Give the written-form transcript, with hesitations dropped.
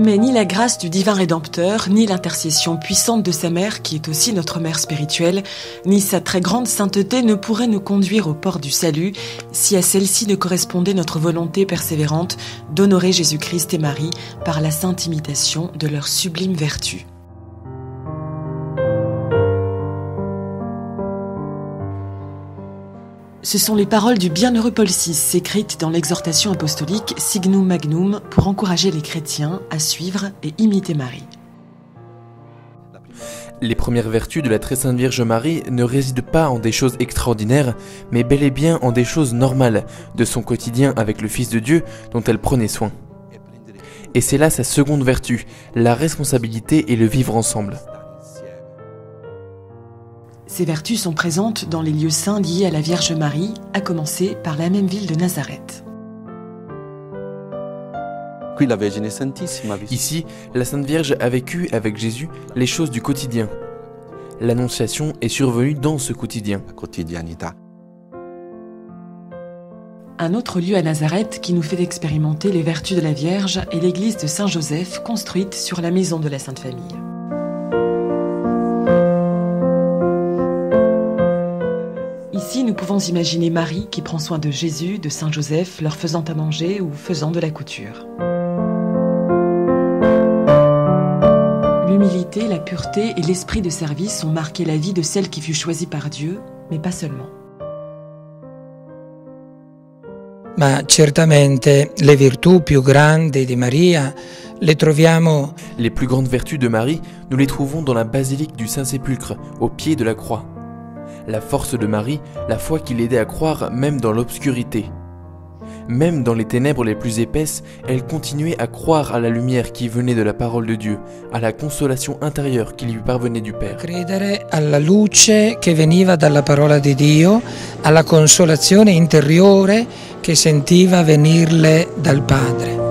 Mais ni la grâce du divin Rédempteur, ni l'intercession puissante de sa mère, qui est aussi notre mère spirituelle, ni sa très grande sainteté ne pourraient nous conduire au port du salut si à celle-ci ne correspondait notre volonté persévérante d'honorer Jésus-Christ et Marie par la sainte imitation de leur sublime vertu. Ce sont les paroles du bienheureux Paul VI, écrites dans l'exhortation apostolique Signum Magnum pour encourager les chrétiens à suivre et imiter Marie. Les premières vertus de la très sainte Vierge Marie ne résident pas en des choses extraordinaires, mais bel et bien en des choses normales de son quotidien avec le Fils de Dieu dont elle prenait soin. Et c'est là sa seconde vertu, la responsabilité et le vivre ensemble. Ces vertus sont présentes dans les lieux saints liés à la Vierge Marie, à commencer par la même ville de Nazareth. Ici, la Sainte Vierge a vécu avec Jésus les choses du quotidien. L'Annonciation est survenue dans ce quotidien. Un autre lieu à Nazareth qui nous fait expérimenter les vertus de la Vierge est l'église de Saint-Joseph, construite sur la maison de la Sainte Famille. Ici, nous pouvons imaginer Marie qui prend soin de Jésus, de Saint-Joseph, leur faisant à manger ou faisant de la couture. L'humilité, la pureté et l'esprit de service ont marqué la vie de celle qui fut choisie par Dieu, mais pas seulement. Ma certamente le virtù più grandi di Maria le troviamo. Les plus grandes vertus de Marie, nous les trouvons dans la basilique du Saint-Sépulcre, au pied de la croix. La force de Marie, la foi qui l'aidait à croire même dans l'obscurité. Même dans les ténèbres les plus épaisses, elle continuait à croire à la lumière qui venait de la parole de Dieu, à la consolation intérieure qui lui parvenait du Père. Credere alla luce che veniva dalla parola di Dio, alla consolazione interiore che sentiva venirle dal Padre.